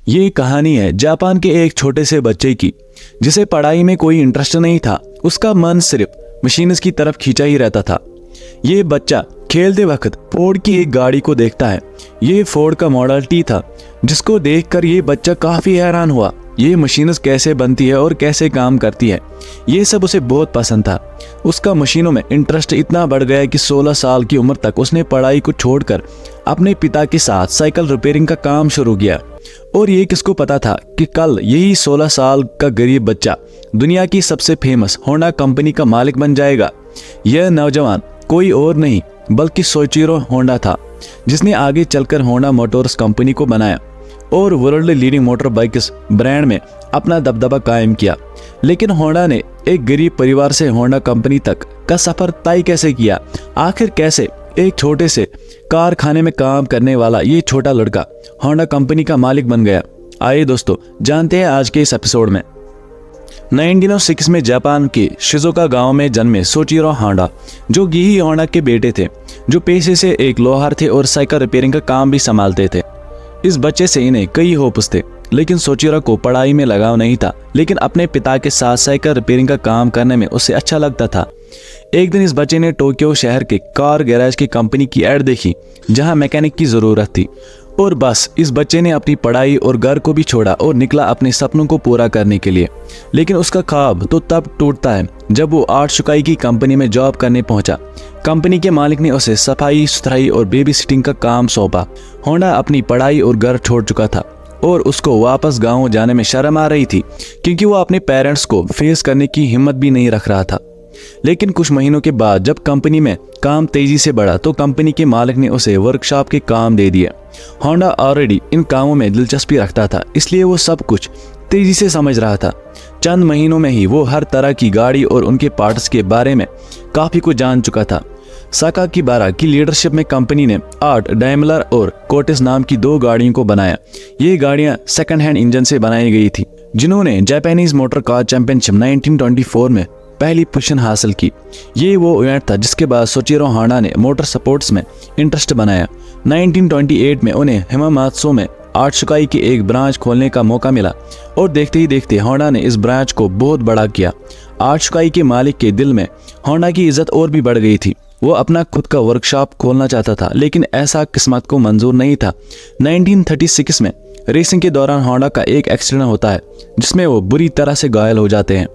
ये कहानी है जापान के एक छोटे से बच्चे की, जिसे पढ़ाई में कोई इंटरेस्ट नहीं था। उसका मन सिर्फ मशीन्स की तरफ खींचा ही रहता था। ये बच्चा खेलते वक्त फोर्ड की एक गाड़ी को देखता है। ये फोर्ड का मॉडल टी था, जिसको देखकर ये बच्चा काफी हैरान हुआ। ये मशीन्स कैसे बनती है और कैसे काम करती है, ये सब उसे बहुत पसंद था। उसका मशीनों में इंटरेस्ट इतना बढ़ गया कि 16 साल की उम्र तक उसने पढ़ाई को छोड़कर अपने पिता के साथ साइकिल रिपेयरिंग का काम शुरू किया। और ये किसको पता था कि कल यही 16 साल का गरीब बच्चा दुनिया की सबसे फेमस होंडा कंपनी का मालिक बन जाएगा। यह नौजवान कोई और नहीं बल्कि सोइचिरो होंडा था, जिसने आगे चलकर होंडा मोटर्स कंपनी को बनाया और world leading motor bikes brand में अपना दबदबा कायम किया। लेकिन होंडा ने एक गरीब परिवार से होंडा कंपनी तक का सफर तय कैसे किया? आखिर कैसे एक छोटे से कारखाने में काम करने वाला ये छोटा लड़का होंडा कंपनी का मालिक बन गया? आइए दोस्तों, जानते हैं आज के इस एपिसोड में। 1906 में जापान के शिजुका गांव में जन्मे सोइचिरो होंडा, जो गिही होंडा के बेटे थे, जो पेशे से एक लोहार थे और साइकिल रिपेयरिंग का काम भी संभालते थे। इस बच्चे से इन्हें कई होप्स थे, लेकिन सोइचिरो को पढ़ाई में लगाव नहीं था। लेकिन अपने पिता के साथ साइकिल रिपेयरिंग का काम करने में उसे अच्छा लगता था। एक दिन इस बच्चे ने टोक्यो शहर के कार गैराज की कंपनी की ऐड देखी, जहां मैकेनिक की जरूरत थी। और बस इस बच्चे ने अपनी पढ़ाई और घर को भी छोड़ा और निकला अपने सपनों को पूरा करने के लिए। लेकिन उसका ख्वाब तो तब टूटता है जब वो आर्ट शुकाई की कंपनी में जॉब करने पहुंचा। कंपनी के मालिक ने उसे सफाई सुथराई और बेबी सिटिंग का काम सौंपा। होंडा अपनी पढ़ाई और घर छोड़ चुका था और उसको वापस गांव जाने में शर्म आ रही थी, क्योंकि वो अपने पेरेंट्स को फेस करने की हिम्मत भी नहीं रख रहा था। लेकिन कुछ महीनों के बाद जब कंपनी में काम तेजी से बढ़ा तो कंपनी के मालिक ने उसे वर्कशॉप के काम दे दिए। होंडा ऑलरेडी इन कामों में दिलचस्पी रखता था, इसलिए वो सब कुछ तेजी से समझ रहा था। चंद महीनों में ही वो हर तरह की गाड़ी और उनके पार्ट्स के बारे में काफी कुछ जान चुका था। साकाकीबारा की लीडरशिप में कंपनी ने आर्ट, डाइमलर और कोटिस नाम की 2 गाड़ियों को बनाया। ये गाड़ियां सेकंड हैंड इंजन से बनाई गई थी, जिन्होंने जापानीज मोटर कार चैंपियनशिप 1924 में पहली पोजीशन हासिल की। ये वो इवेंट था जिसके बाद सोइचिरो होंडा ने मोटर स्पोर्ट्स में इंटरेस्ट बनाया। 1928 में उन्हें हिमामात्सु में आर्ट शुकाई की एक ब्रांच खोलने का मौका मिला और देखते ही देखते होंडा ने इस ब्रांच को बहुत बड़ा किया। आर्ट शुकाई के मालिक के दिल में होंडा की इज्जत और भी बढ़ गई थी। वो अपना खुद का वर्कशॉप खोलना चाहता था, लेकिन ऐसा किस्मत को मंजूर नहीं था। 1936 में रेसिंग के दौरान होंडा का एक एक्सीडेंट होता है, जिसमें वो बुरी तरह से घायल हो जाते हैं।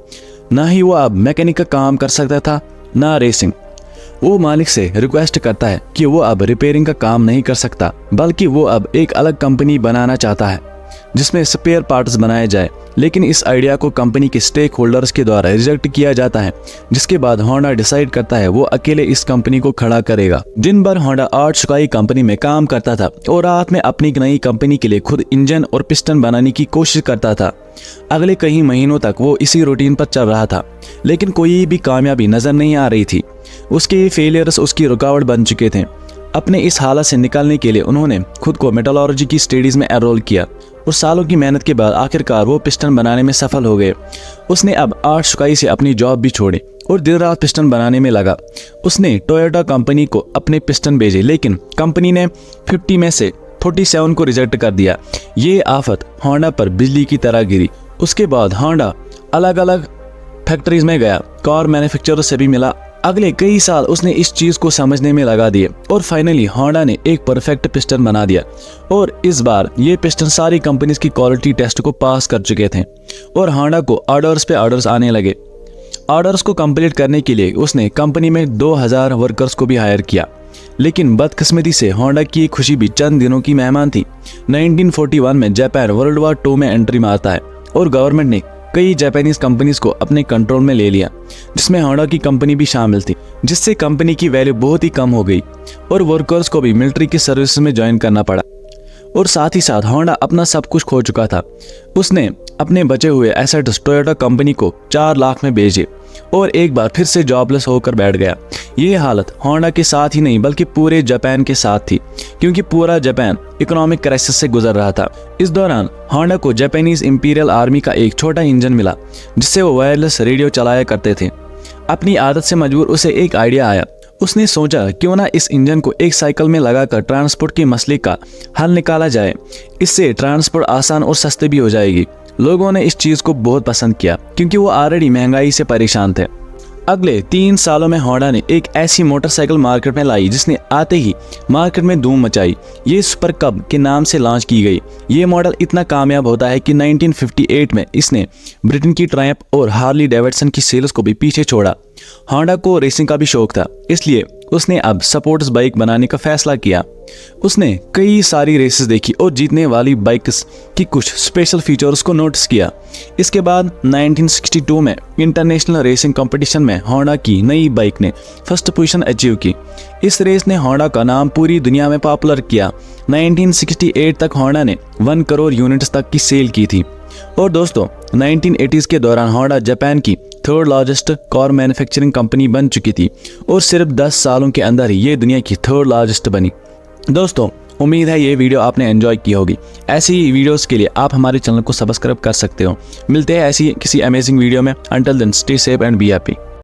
ना ही वो अब मैकेनिक का काम कर सकता था, ना रेसिंग। वो मालिक से रिक्वेस्ट करता है कि वो अब रिपेयरिंग का काम नहीं कर सकता, बल्कि वो अब एक अलग कंपनी बनाना चाहता है जिसमें स्पेयर पार्ट्स बनाए जाए। लेकिन इस आइडिया को कंपनी के स्टेक होल्डर्स के द्वारा रिजेक्ट किया जाता है, जिसके बाद होंडा डिसाइड करता है वो अकेले इस कंपनी को खड़ा करेगा। दिन भर होंडा आर्ट शुकाई कंपनी में काम करता था और रात में अपनी नई कंपनी के लिए खुद इंजन और पिस्टन बनाने की कोशिश करता था। अगले कई महीनों तक वो इसी रूटीन पर चल रहा था, लेकिन कोई भी कामयाबी नजर नहीं आ रही थी। उसके फेलियर्स उसकी रुकावट बन चुके थे। अपने इस हालत से निकलने के लिए उन्होंने खुद को मेटलर्जी की स्टडीज में एनरोल किया और सालों की मेहनत के बाद आखिरकार वो पिस्टन बनाने में सफल हो गए। उसने अब आर्ट शुकाई से अपनी जॉब भी छोड़ी और दिन रात पिस्टन बनाने में लगा। उसने टोयोटा कंपनी को अपने पिस्टन भेजे, लेकिन कंपनी ने 50 में से 47 को रिजेक्ट कर दिया। ये आफत होंडा पर बिजली की तरह गिरी। उसके बाद होंडा अलग अलग फैक्ट्रीज में गया, कार मैन्युफैक्चरर से भी मिला। अगले कई साल उसने इस चीज को समझने में लगा दिए और फाइनली होंडा ने एक परफेक्ट पिस्टन बना दिया। और इस बार ये पिस्टन सारी कंपनीज की क्वालिटी टेस्ट को पास कर चुके थे और होंडा को ऑर्डर्स पे ऑर्डर्स आने लगे। ऑर्डर्स को कंप्लीट करने के लिए उसने कंपनी में 2000 वर्कर्स को भी हायर किया। लेकिन बदकिस्मती से होंडा की खुशी भी चंद दिनों की मेहमान थी। 1941 में जापान वर्ल्ड वॉर 2 में एंट्री मारता है और गवर्नमेंट ने कई जापानीज कंपनीज को अपने कंट्रोल में ले लिया, जिसमें होंडा की कंपनी भी शामिल थी, जिससे कंपनी की वैल्यू बहुत ही कम हो गई और वर्कर्स को भी मिलिट्री की सर्विस में ज्वाइन करना पड़ा। और साथ ही साथ होंडा अपना सब कुछ खो चुका था। उसने अपने बचे हुए एसेट्स टोयोटा कंपनी को 4 लाख में बेचे और एक बार फिर से जॉबलेस होकर बैठ गया। ये हालत होंडा के साथ ही नहीं बल्कि पूरे जापान के साथ थी, क्योंकि पूरा जापान इकोनॉमिक क्राइसिस से गुजर रहा था। इस दौरान होंडा को जापानीज इंपीरियल आर्मी का एक छोटा इंजन मिला, जिससे वो वायरलेस रेडियो चलाया करते थे। अपनी आदत से मजबूर उसे एक आइडिया आया। उसने सोचा क्यों ना इस इंजन को एक साइकिल में लगाकर ट्रांसपोर्ट के मसले का हल निकाला जाए। इससे ट्रांसपोर्ट आसान और सस्ते भी हो जाएगी। लोगों ने इस चीज़ को बहुत पसंद किया क्योंकि वो ऑलरेडी महंगाई से परेशान थे। अगले 3 सालों में होंडा ने एक ऐसी मोटरसाइकिल मार्केट में लाई जिसने आते ही मार्केट में धूम मचाई। ये सुपर कब के नाम से लॉन्च की गई। ये मॉडल इतना कामयाब होता है कि 1958 में इसने ब्रिटेन की ट्रायम्फ और हार्ली डेविडसन की सेल्स को भी पीछे छोड़ा। होंडा को रेसिंग का भी शौक था, इसलिए उसने अब स्पोर्ट्स बाइक बनाने का फैसला किया। उसने कई सारी रेसेस देखी और जीतने वाली बाइक्स की कुछ स्पेशल फीचर्स को नोटिस किया। इसके बाद 1962 में इंटरनेशनल रेसिंग कंपटीशन में होंडा की नई बाइक ने फर्स्ट पोजीशन अचीव की। इस रेस ने होंडा का नाम पूरी दुनिया में पॉपुलर किया। 1968 तक होंडा ने 1 करोड़ यूनिट्स तक की सेल की थी। और दोस्तों 1980s के दौरान होंडा जापान की 3rd largest car manufacturing company बन चुकी थी और सिर्फ 10 सालों के अंदर ही ये दुनिया की 3rd लार्जेस्ट बनी। दोस्तों उम्मीद है ये वीडियो आपने एंजॉय की होगी। ऐसी ही वीडियोस के लिए आप हमारे चैनल को सब्सक्राइब कर सकते हो। मिलते हैं ऐसी किसी अमेजिंग वीडियो में। Until then stay safe and be happy.